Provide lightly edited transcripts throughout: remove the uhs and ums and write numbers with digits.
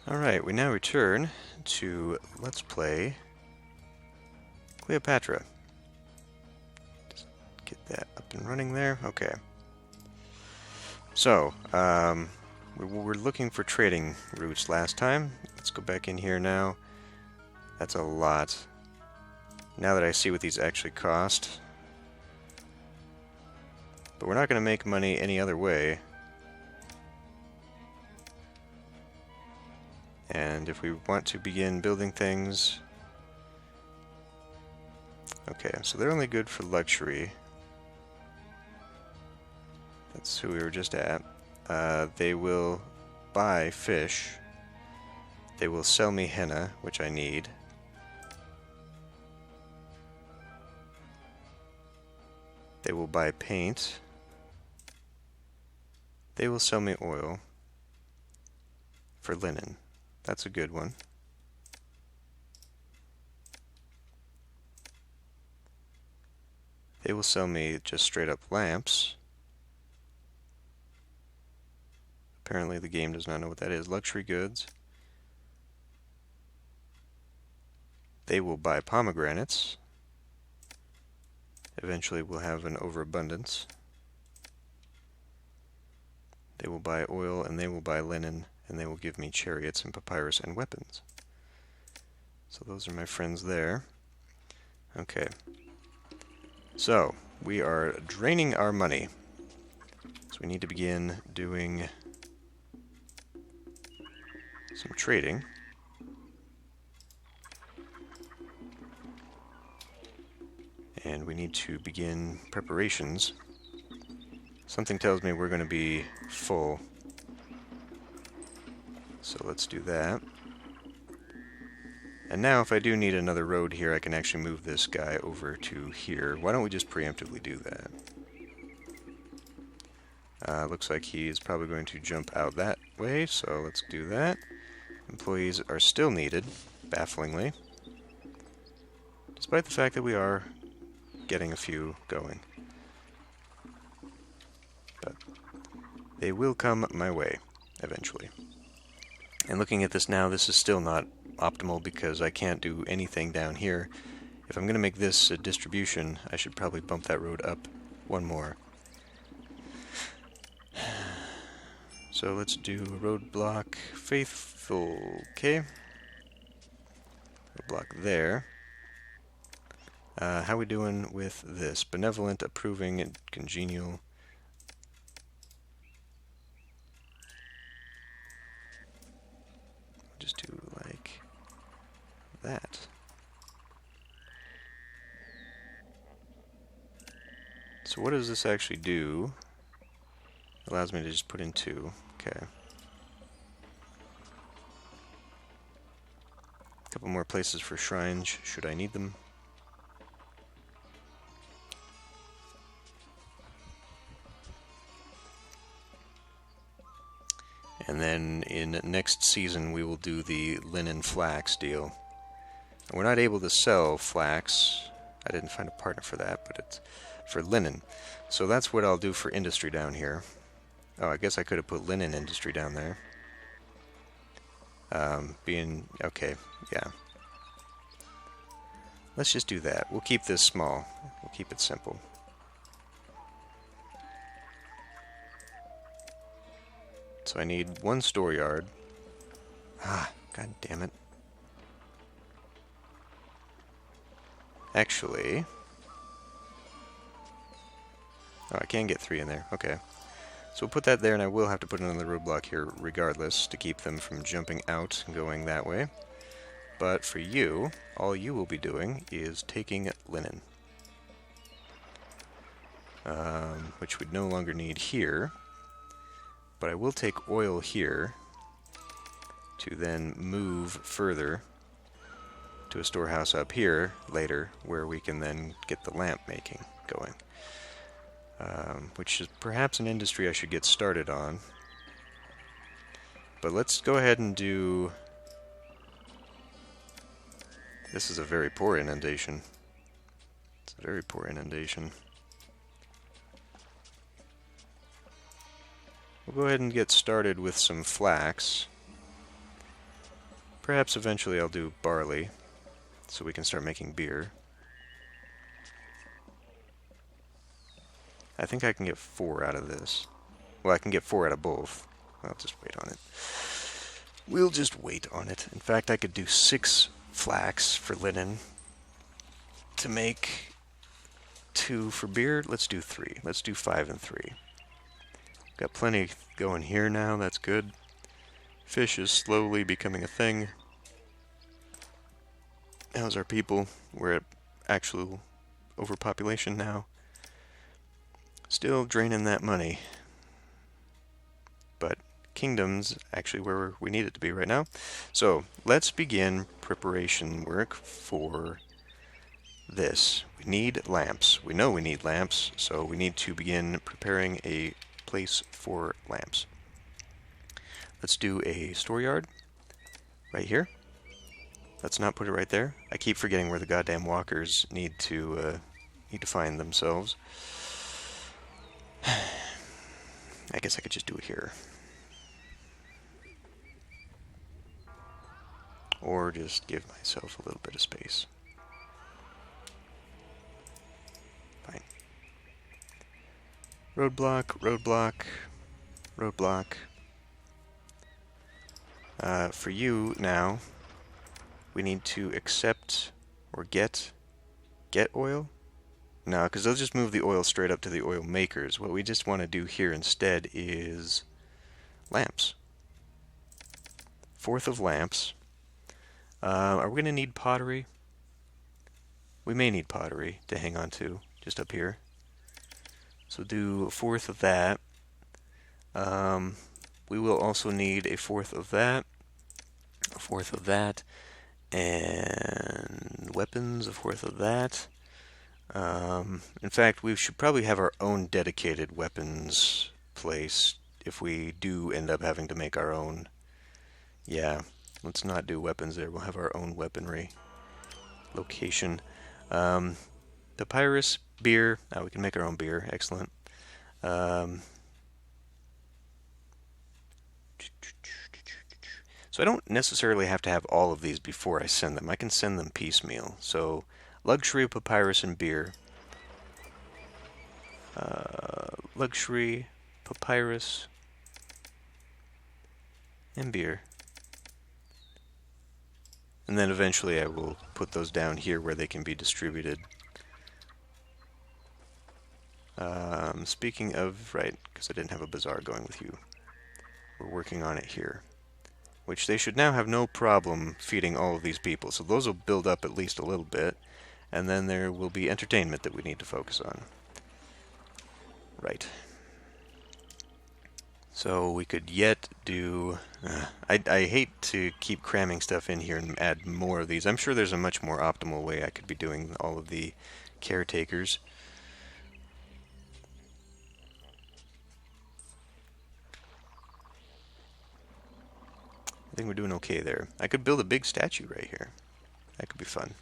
Alright, we now return to Let's Play Cleopatra. Just get that up and running there. Okay. So, we were looking for trading routes last time. Let's go back in here now. That's a lot. Now that I see what these actually cost. But we're not going to make money any other way. And if we want to begin building things... Okay, so they're only good for luxury. That's who we were just at. They will buy fish. They will sell me henna, which I need. They will buy paint. They will sell me oil for linen. That's a good one. They will sell me just straight up lamps. Apparently the game does not know what that is. Luxury goods. They will buy pomegranates. Eventually we'll have an overabundance. They will buy oil and they will buy linen, and they will give me chariots and papyrus and weapons. So those are my friends there. Okay. So, we are draining our money. So we need to begin doing some trading. And we need to begin preparations. Something tells me we're going to be full. So let's do that. And now if I do need another road here, I can actually move this guy over to here. Why don't we just preemptively do that? Looks like he is probably going to jump out that way, so let's do that. Employees are still needed, bafflingly. Despite the fact that we are getting a few going. But they will come my way, eventually. And looking at this now, this is still not optimal because I can't do anything down here. If I'm going to make this a distribution, I should probably bump that road up one more. So let's do roadblock faithful, okay? Roadblock there. How we doing with this? Benevolent, approving, and congenial. Just do like that. So what does this actually do? Allows me to just put in 2. Okay. A couple more places for shrines, should I need them. And then in next season we will do the linen flax deal. We're not able to sell flax. I didn't find a partner for that, but it's for linen. So that's what I'll do for industry down here. Oh, I guess I could have put linen industry down there. Okay, yeah. Let's just do that. We'll keep this small. We'll keep it simple. So I need 1 store yard. Ah, god damn it. Actually... Oh, I can get 3 in there. Okay. So we'll put that there, and I will have to put another roadblock here regardless to keep them from jumping out and going that way. But for you, all you will be doing is taking linen. Which we'd no longer need here. But I will take oil here to then move further to a storehouse up here later where we can then get the lamp making going. Which is perhaps an industry I should get started on. But let's go ahead and do... This is a very poor inundation. It's a very poor inundation. We'll go ahead and get started with some flax. Perhaps eventually I'll do barley, so we can start making beer. I think I can get 4 out of this. Well, I can get 4 out of both. I'll just wait on it. We'll just wait on it. In fact, I could do 6 flax for linen to make 2 for beer. Let's do 3. Let's do 5 and 3. Got plenty going here now. That's good. Fish is slowly becoming a thing. How's our people? We're at actual overpopulation now. Still draining that money. But kingdom's actually where we need it to be right now. So let's begin preparation work for this. We need lamps. We know we need lamps, so we need to begin preparing a place for lamps. Let's do a storeyard right here. Let's not put it right there. I keep forgetting where the goddamn walkers need to find themselves. I guess I could just do it here. Or just give myself a little bit of space. Fine. Roadblock, roadblock, roadblock. For you now, we need to accept or get oil. No, because they'll just move the oil straight up to the oil makers. What we just want to do here instead is lamps. 4th of lamps. Are we going to need pottery? We may need pottery to hang on to, just up here. So do a 4th of that. We will also need a 4th of that, a 4th of that, and weapons, a 4th of that. In fact, we should probably have our own dedicated weapons place if we do end up having to make our own. Yeah, let's not do weapons there. We'll have our own weaponry location. Papyrus, beer. We can make our own beer. Excellent. So I don't necessarily have to have all of these before I send them. I can send them piecemeal. So luxury, papyrus, and beer. Luxury, papyrus, and beer. And then eventually I will put those down here where they can be distributed. Speaking of, right, because I didn't have a bazaar going with you. We're working on it here. Which they should now have no problem feeding all of these people. So those will build up at least a little bit. And then there will be entertainment that we need to focus on. Right. So we could yet do... I hate to keep cramming stuff in here and add more of these. I'm sure there's a much more optimal way I could be doing all of the caretakers. I think we're doing okay there. I could build a big statue right here. That could be fun.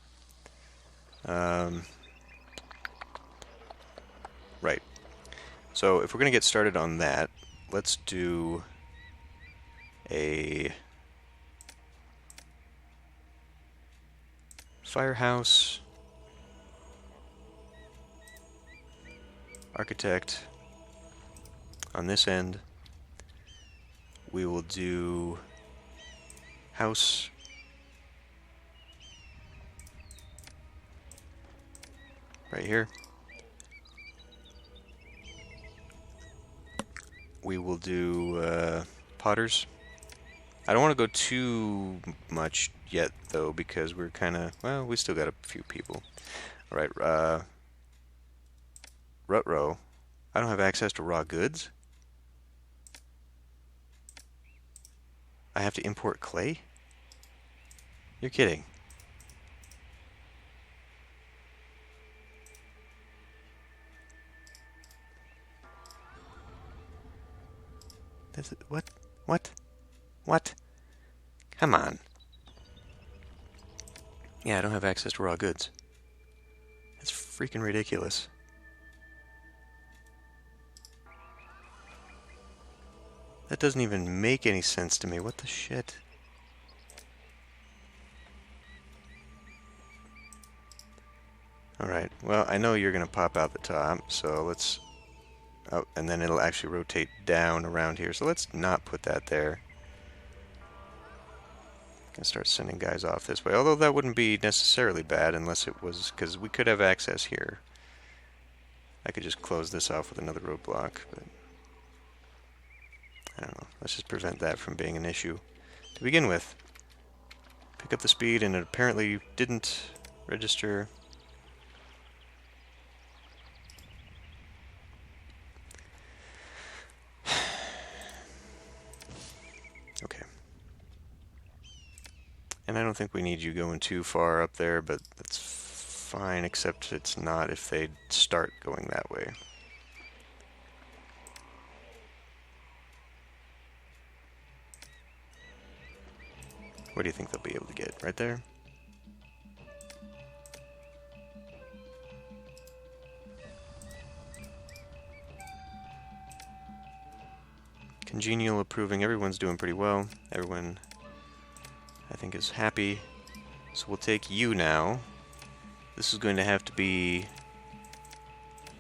Right. So if we're going to get started on that, let's do a firehouse, architect. On this end, we will do house, right here. We will do potters. I don't want to go too much yet, though, because we're kind of, well, we still got a few people. All right, Rut-row. I don't have access to raw goods. I have to import clay? You're kidding. That's it. What? What? What? Come on. Yeah, I don't have access to raw goods. That's freaking ridiculous. That doesn't even make any sense to me. What the shit? Alright, well, I know you're going to pop out the top, so let's... Oh, and then it'll actually rotate down around here, so let's not put that there. Gonna start sending guys off this way, although that wouldn't be necessarily bad unless it was... because we could have access here. I could just close this off with another roadblock, but... I don't know, let's just prevent that from being an issue. To begin with, pick up the speed, and it apparently didn't register... Okay. And I don't think we need you going too far up there, but that's fine, except it's not if they start going that way. Where do you think they'll be able to get? Right there? Congenial, approving. Everyone's doing pretty well. Everyone, I think, is happy. So we'll take you now. This is going to have to be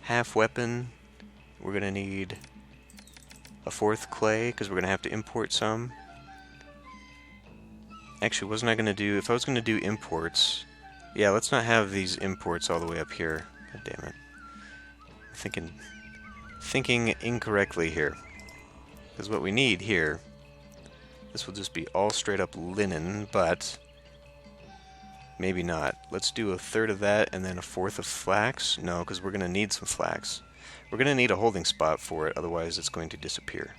half weapon. We're going to need a fourth clay, because we're going to have to import some. Actually, wasn't I going to do... if I was going to do imports... yeah, let's not have these imports all the way up here. God damn it. I'm thinking incorrectly here. Because what we need here... this will just be all straight up linen, but... maybe not. Let's do a third of that and then a fourth of flax. No, because we're going to need some flax. We're going to need a holding spot for it, otherwise it's going to disappear.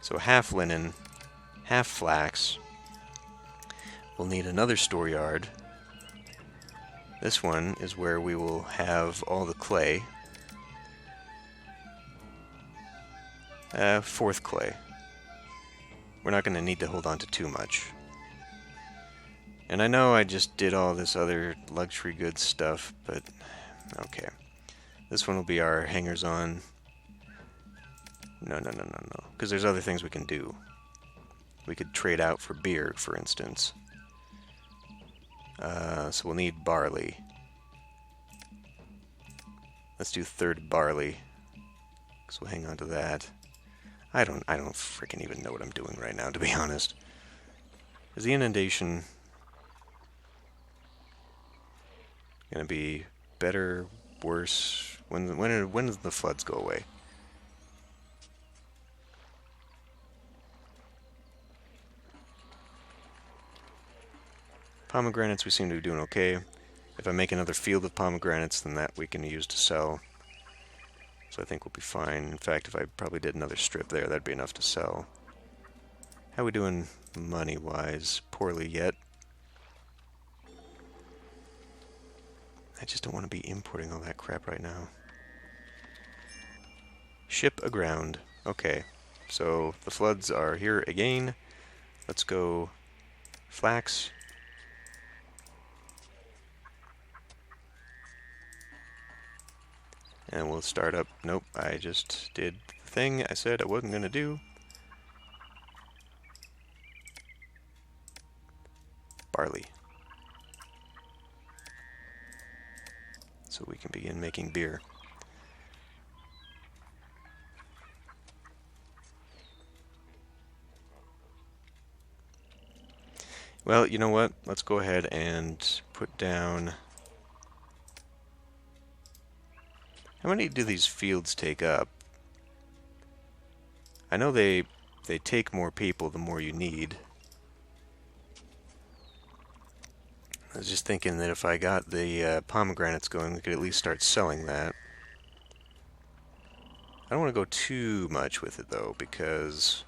So half linen, half flax. We'll need another store yard. This one is where we will have all the clay. Fourth clay. We're not going to need to hold on to too much. And I know I just did all this other luxury goods stuff, but okay. This one will be our hangers-on. No. Because there's other things we can do. We could trade out for beer, for instance. So we'll need barley. Let's do third barley. So we'll hang on to that. I don't freaking even know what I'm doing right now, to be honest. Is the inundation gonna be better, worse? When does the floods go away? Pomegranates we seem to be doing okay. If I make another field of pomegranates, then that we can use to sell. So I think we'll be fine. In fact, if I probably did another strip there, that'd be enough to sell. How are we doing money-wise? Poorly yet. I just don't want to be importing all that crap right now. Ship aground. Okay, so the floods are here again. Let's go flax. And we'll start up. Nope, I just did the thing I said I wasn't going to do. Barley. So we can begin making beer. Well, you know what? Let's go ahead and put down... how many do these fields take up? I know they take more people the more you need. I was just thinking that if I got the pomegranates going, we could at least start selling that. I don't want to go too much with it, though, because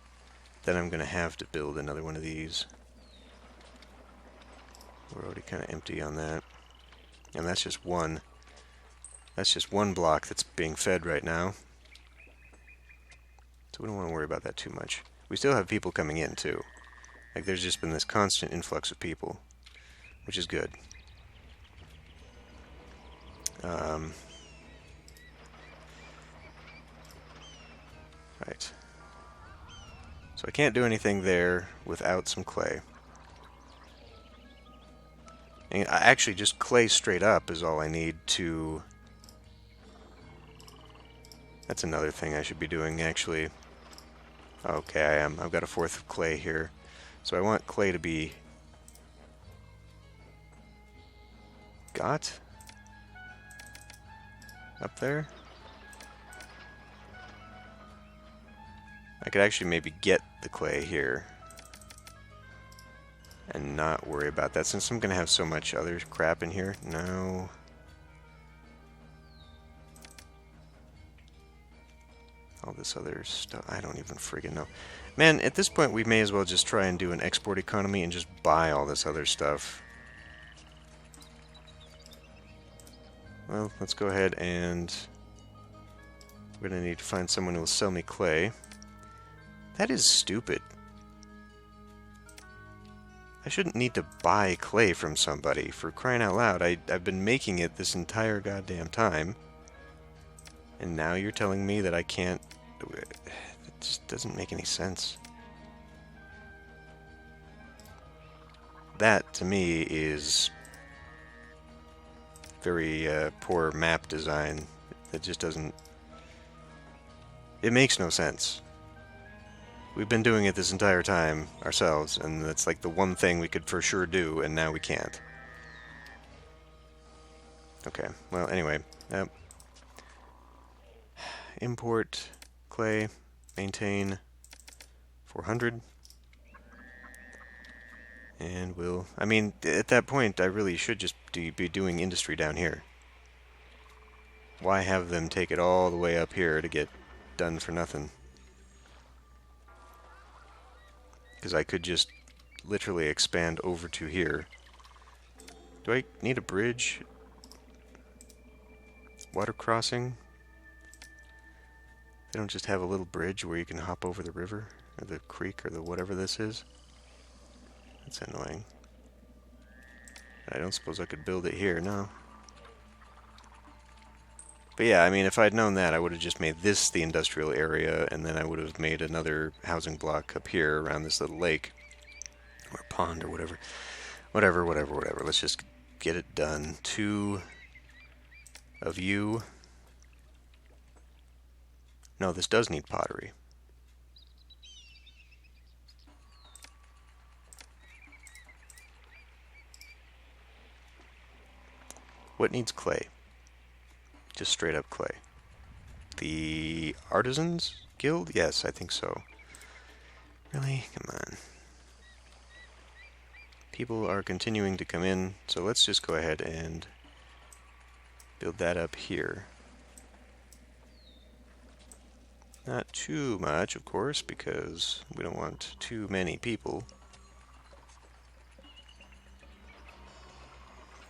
then I'm going to have to build another one of these. We're already kind of empty on that. And that's just one. That's just one block that's being fed right now. So we don't want to worry about that too much. We still have people coming in, too. Like, there's just been this constant influx of people, which is good. Right. So I can't do anything there without some clay. Actually, just clay straight up is all I need to... That's another thing I should be doing, actually. Okay, I am. I've got a fourth of clay here. So I want clay to be... got? Up there? I could actually maybe get the clay here and not worry about that, since I'm going to have so much other crap in here. No. All this other stuff, I don't even friggin' know. Man, at this point we may as well just try and do an export economy and just buy all this other stuff. Well, let's go ahead and... we're going to need to find someone who will sell me clay. That is stupid. I shouldn't need to buy clay from somebody, for crying out loud. I've been making it this entire goddamn time. And now you're telling me that I can't... It just doesn't make any sense. That, to me, is very poor map design. It just doesn't... It makes no sense. We've been doing it this entire time ourselves, and that's like the one thing we could for sure do, and now we can't. Okay, well, anyway. Import clay, maintain 400. And we'll... I mean, at that point, I really should just be doing industry down here. Why have them take it all the way up here to get done for nothing? Because I could just literally expand over to here. Do I need a bridge? Water crossing? They don't just have a little bridge where you can hop over the river? Or the creek, or the whatever this is? That's annoying. I don't suppose I could build it here, no. But yeah, I mean, if I'd known that, I would have just made this the industrial area, and then I would have made another housing block up here around this little lake. Or pond, or whatever. Whatever. Let's just get it done. 2 of you. No, this does need pottery. What needs clay? Just straight up clay. The Artisans Guild? Yes, I think so. Really? Come on. People are continuing to come in, so let's just go ahead and build that up here. Not too much, of course, because we don't want too many people.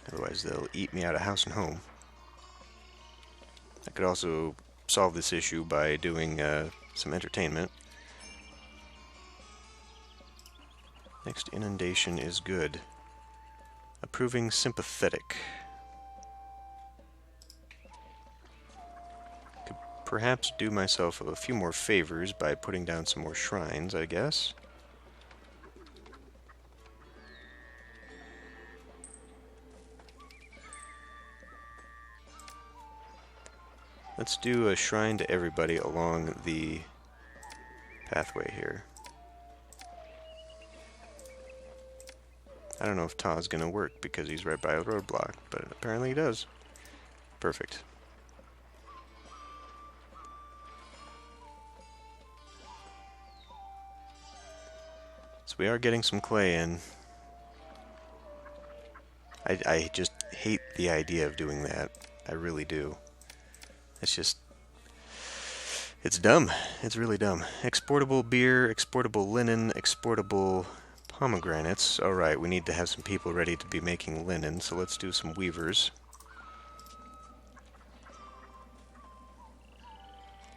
Otherwise they'll eat me out of house and home. I could also solve this issue by doing some entertainment. Next inundation is good. Approving sympathetic. Could perhaps do myself a few more favors by putting down some more shrines, I guess. Let's do a shrine to everybody along the pathway here. I don't know if Ta's gonna work because he's right by a roadblock, but apparently he does. Perfect. So we are getting some clay in. I just hate the idea of doing that. I really do. It's just... it's dumb. It's really dumb. Exportable beer, exportable linen, exportable pomegranates. Alright, we need to have some people ready to be making linen, so let's do some weavers.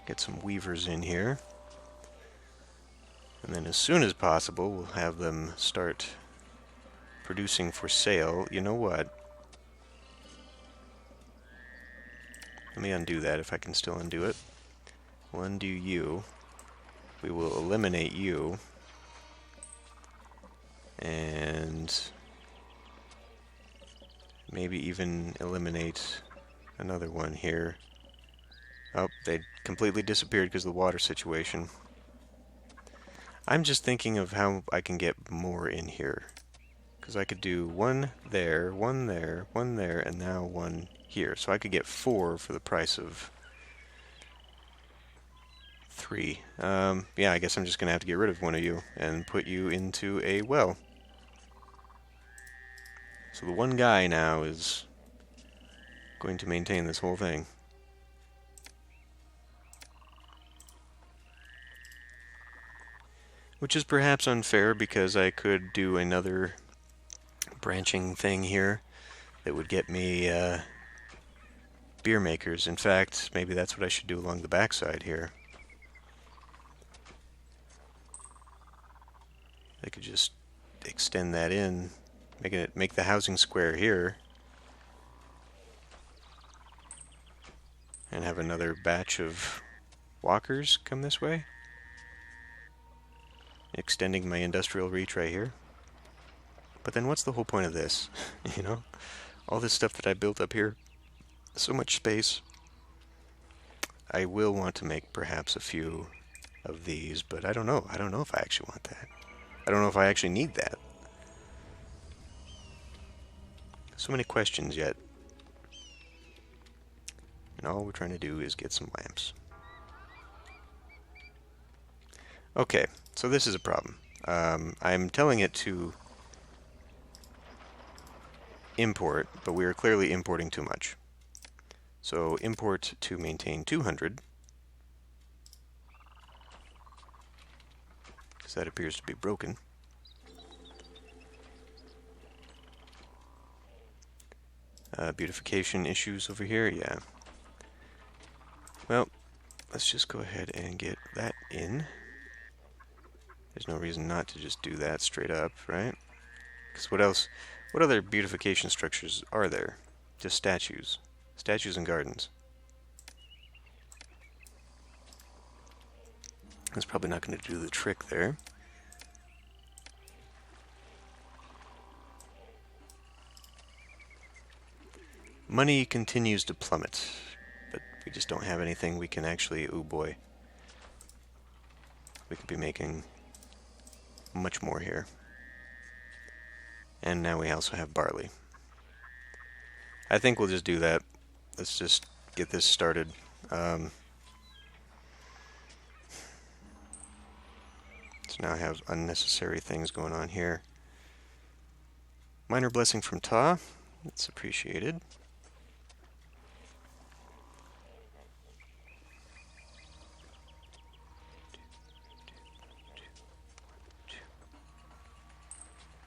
Get some weavers in here. And then as soon as possible, we'll have them start producing for sale. You know what? Let me undo that if I can still undo it. We'll undo you. We will eliminate you. And maybe even eliminate another one here. Oh, they completely disappeared because of the water situation. I'm just thinking of how I can get more in here. Because I could do one there, one there, one there, and now one here. So I could get 4 for the price of 3. Yeah, I guess I'm just going to have to get rid of one of you and put you into a well. So the one guy now is going to maintain this whole thing. Which is perhaps unfair because I could do another branching thing here that would get me beer makers. In fact, maybe that's what I should do along the backside here. I could just extend that in, make the housing square here, and have another batch of walkers come this way, extending my industrial reach right here. But then what's the whole point of this? You know, all this stuff that I built up here, so much space. I will want to make perhaps a few of these, but I don't know. I don't know if I actually want that. I don't know if I actually need that. So many questions yet. And all we're trying to do is get some lamps. Okay, so this is a problem. I'm telling it to import, but we are clearly importing too much. So import to maintain 200, because that appears to be broken. Beautification issues over here, yeah. Well, let's just go ahead and get that in. There's no reason not to just do that straight up, right? Because what else? What other beautification structures are there? Just statues. Statues and gardens. That's probably not going to do the trick there. Money continues to plummet, but we just don't have anything we can actually... Oh boy. We could be making much more here. And now we also have barley. I think we'll just do that. Let's just get this started. So now I have unnecessary things going on here. Minor blessing from Ta. That's appreciated.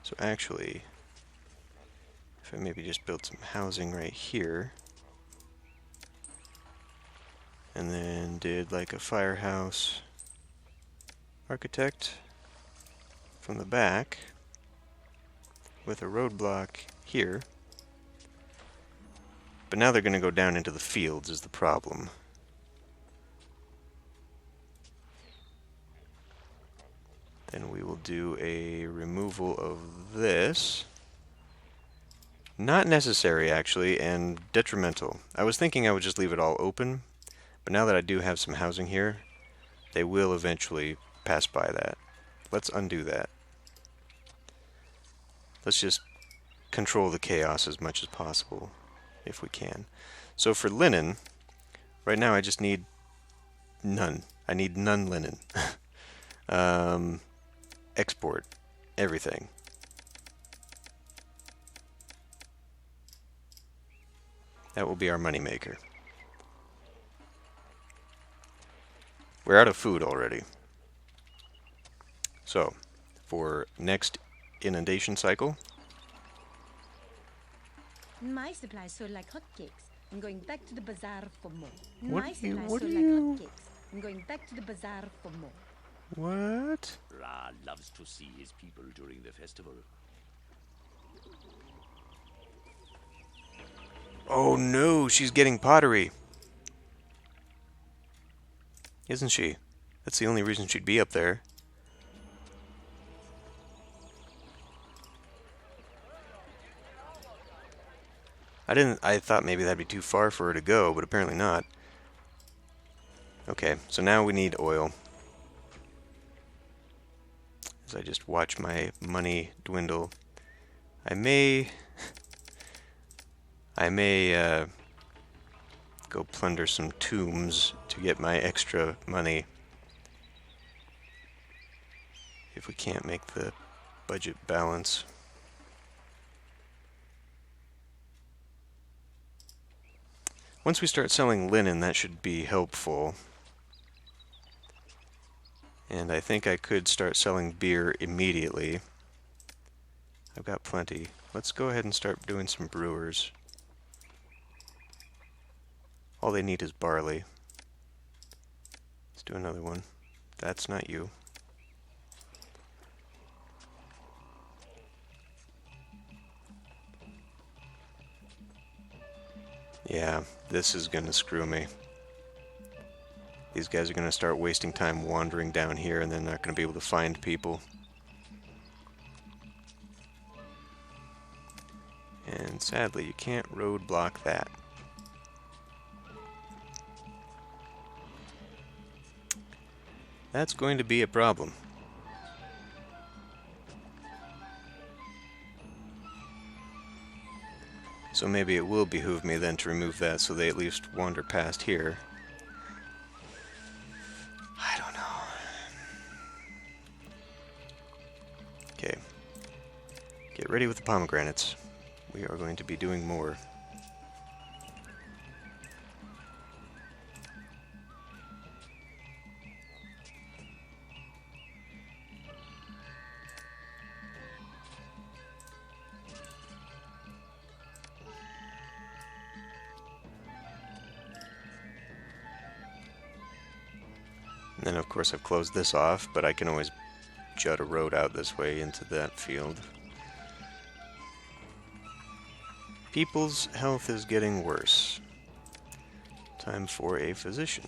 So actually, if I maybe just built some housing right here, and then did like a firehouse architect from the back with a roadblock here. But now they're going to go down into the fields is the problem. Then we will do a removal of this. Not necessary, actually, and detrimental. I was thinking I would just leave it all open, but now that I do have some housing here, they will eventually pass by that. Let's undo that. Let's just control the chaos as much as possible, if we can. So for linen, right now I just need none. I need none linen. Export everything. That will be our moneymaker. We're out of food already. So, for next inundation cycle... My supplies sold like hotcakes. I'm going back to the bazaar for more. What My do you- supplies what sold do like you- hotcakes. I'm going back to the bazaar for more. What? Ra loves to see his people during the festival. Oh no, she's getting pottery. Isn't she? That's the only reason she'd be up there. I thought maybe that'd be too far for her to go, but apparently not. Okay, so now we need oil. As I just watch my money dwindle. I may go plunder some tombs to get my extra money. If we can't make the budget balance. Once we start selling linen, that should be helpful. And I think I could start selling beer immediately. I've got plenty. Let's go ahead and start doing some brewers. All they need is barley. Let's do another one. That's not you. Yeah, this is gonna screw me. These guys are gonna start wasting time wandering down here and they're not gonna be able to find people. And sadly, you can't roadblock that. That's going to be a problem. So maybe it will behoove me then to remove that so they at least wander past here. I don't know. Okay. Get ready with the pomegranates. We are going to be doing more. And then of course I've closed this off, but I can always jut a road out this way into that field. People's health is getting worse. Time for a physician.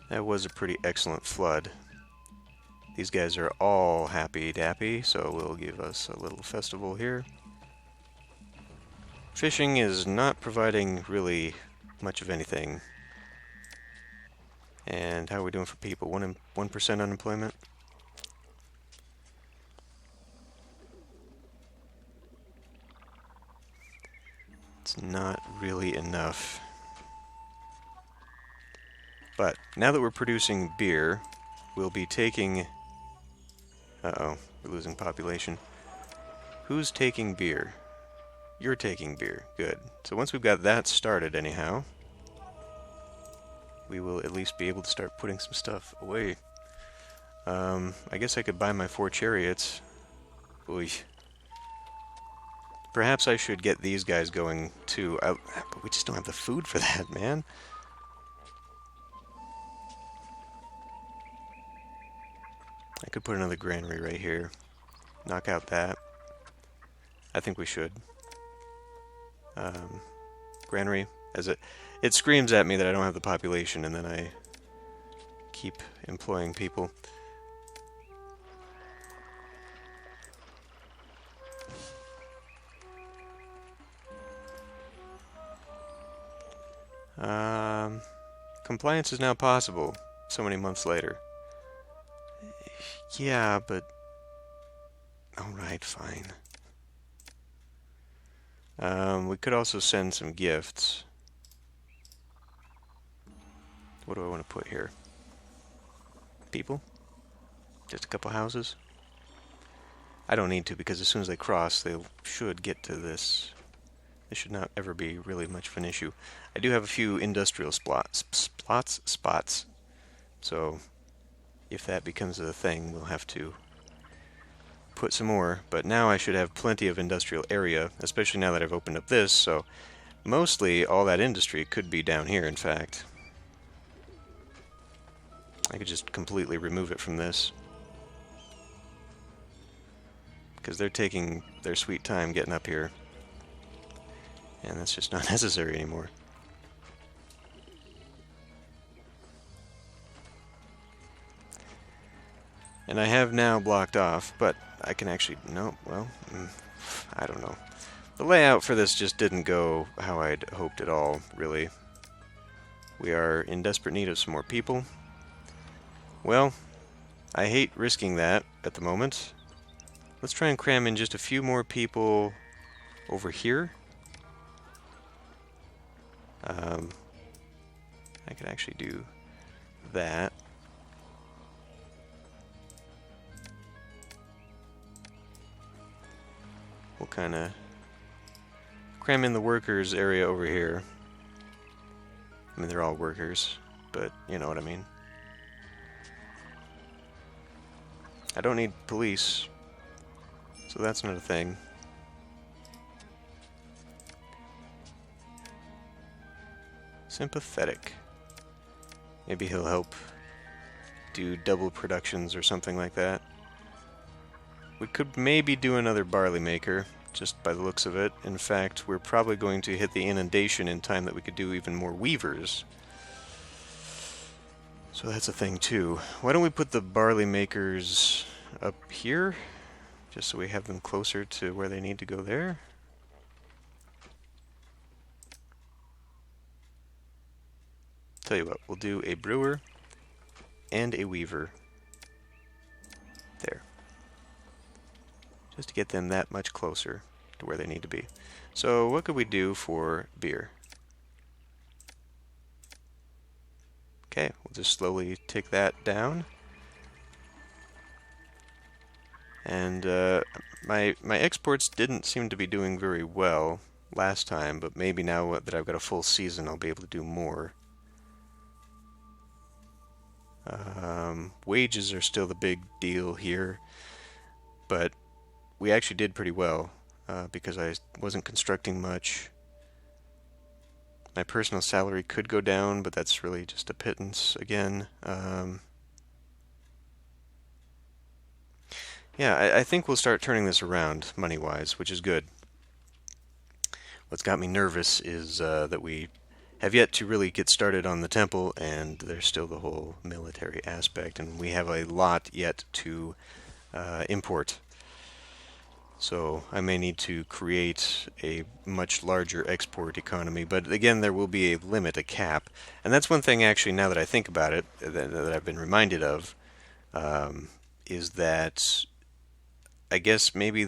That was a pretty excellent flood. These guys are all happy-dappy, so we'll give us a little festival here. Fishing is not providing really much of anything. And how are we doing for people? 1% unemployment? It's not really enough. But now that we're producing beer, we'll be taking... Uh-oh, we're losing population. Who's taking beer? You're taking beer. Good. So once we've got that started anyhow, we will at least be able to start putting some stuff away. I guess I could buy my 4 chariots. Oy. Perhaps I should get these guys going too. But we just don't have the food for that, man. I could put another granary right here. Knock out that. I think we should. Granary, as it screams at me that I don't have the population, and then I keep employing people. Compliance is now possible so many months later. Yeah, but... Alright, fine. We could also send some gifts. What do I want to put here? People? Just a couple houses? I don't need to, because as soon as they cross, they should get to this. This should not ever be really much of an issue. I do have a few industrial spots. So, if that becomes a thing, we'll have to put some more. But now I should have plenty of industrial area, especially now that I've opened up this. So, mostly all that industry could be down here, in fact. I could just completely remove it from this. Because they're taking their sweet time getting up here. And that's just not necessary anymore. And I have now blocked off, but I can actually... No, well, I don't know. The layout for this just didn't go how I'd hoped at all, really. We are in desperate need of some more people. Well, I hate risking that at the moment. Let's try and cram in just a few more people over here. I could actually do that. We'll kind of cram in the workers area over here. I mean, they're all workers, but you know what I mean. I don't need police, so that's not a thing. Sympathetic. Maybe he'll help do double productions or something like that. We could maybe do another barley maker, just by the looks of it. In fact, we're probably going to hit the inundation in time that we could do even more weavers. So that's a thing too. Why don't we put the barley makers up here, just so we have them closer to where they need to go there? Tell you what, we'll do a brewer and a weaver there, just to get them that much closer to where they need to be. So what could we do for beer? Okay, we'll just slowly take that down. And my exports didn't seem to be doing very well last time, but maybe now that I've got a full season, I'll be able to do more. Wages are still the big deal here, but we actually did pretty well because I wasn't constructing much. My personal salary could go down, but that's really just a pittance again. Yeah, I think we'll start turning this around money-wise, which is good. What's got me nervous is that we have yet to really get started on the temple, and there's still the whole military aspect, and we have a lot yet to import. So I may need to create a much larger export economy, but again, there will be a limit, a cap. And that's one thing, actually, now that I think about it, that I've been reminded of, is that I guess maybe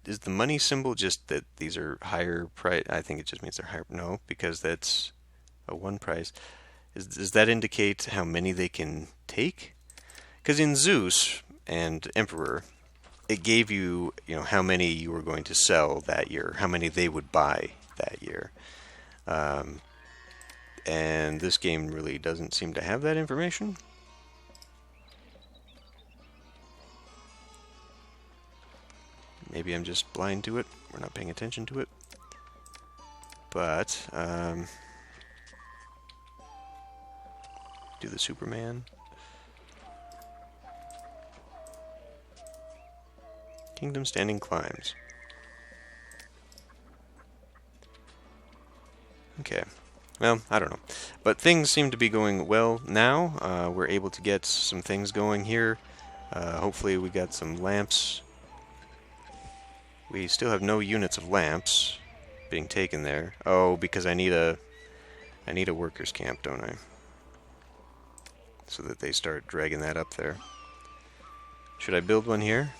is the money symbol just that these are higher price? I think it just means they're higher. No, because that's a one price. Does that indicate how many they can take? Because in Zeus and Emperor, it gave you, how many you were going to sell that year, how many they would buy that year. And this game really doesn't seem to have that information. Maybe I'm just blind to it. We're not paying attention to it. But, do the Superman. Kingdom standing climbs. Okay. Well, I don't know. But things seem to be going well now. We're able to get some things going here. Hopefully we got some lamps. We still have no units of lamps being taken there. Oh, because I need a workers' camp, don't I? So that they start dragging that up there. Should I build one here?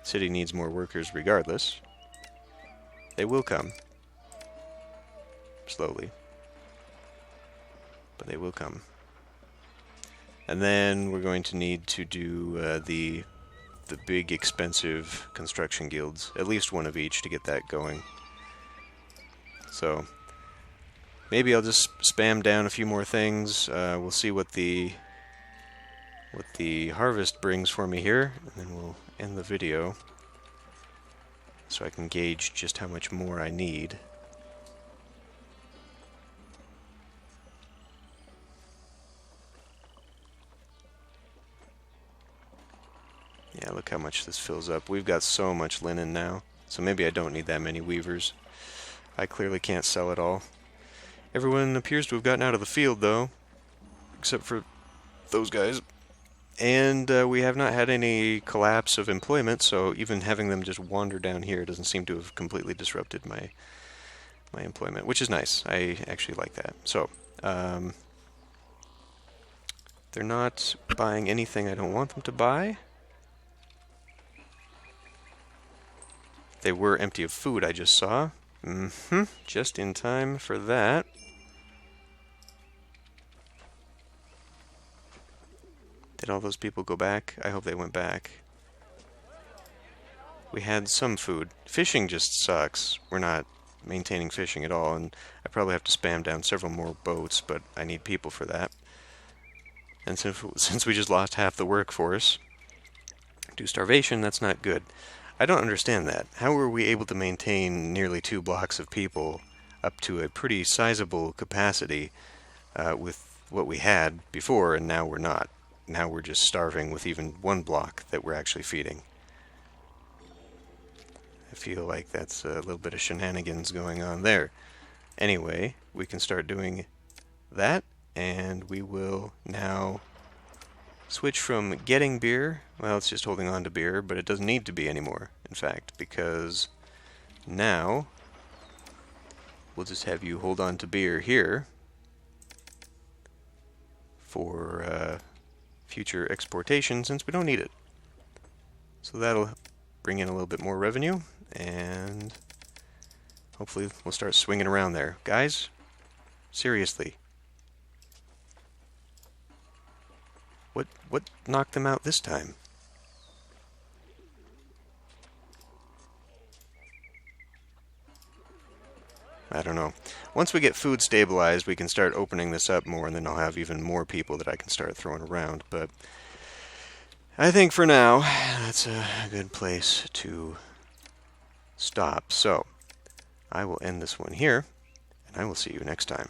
City needs more workers regardless. They will come. Slowly. But they will come. And then we're going to need to do the big expensive construction guilds. At least one of each to get that going. So maybe I'll just spam down a few more things. We'll see what the harvest brings for me here, and then we'll end the video so I can gauge just how much more I need. Yeah, look how much this fills up. We've got so much linen now, so maybe I don't need that many weavers. I clearly can't sell it all. Everyone appears to have gotten out of the field, though, except for those guys. And we have not had any collapse of employment, so even having them just wander down here doesn't seem to have completely disrupted my employment, which is nice. I actually like that. So, they're not buying anything I don't want them to buy. They were empty of food, I just saw. Just in time for that. Did all those people go back? I hope they went back. We had some food. Fishing just sucks. We're not maintaining fishing at all, and I probably have to spam down several more boats, but I need people for that. And since we just lost half the workforce due to starvation, that's not good. I don't understand that. How were we able to maintain nearly 2 blocks of people up to a pretty sizable capacity with what we had before, and now we're not? Now we're just starving with even 1 block that we're actually feeding. I feel like that's a little bit of shenanigans going on there. Anyway, we can start doing that, and we will now switch from getting beer. Well, it's just holding on to beer, but it doesn't need to be anymore, in fact, because now we'll just have you hold on to beer here for future exportation, since we don't need it. So that'll bring in a little bit more revenue, and hopefully we'll start swinging around there. Guys, seriously. What knocked them out this time? I don't know. Once we get food stabilized, we can start opening this up more, and then I'll have even more people that I can start throwing around. But I think for now, that's a good place to stop. So, I will end this one here, and I will see you next time.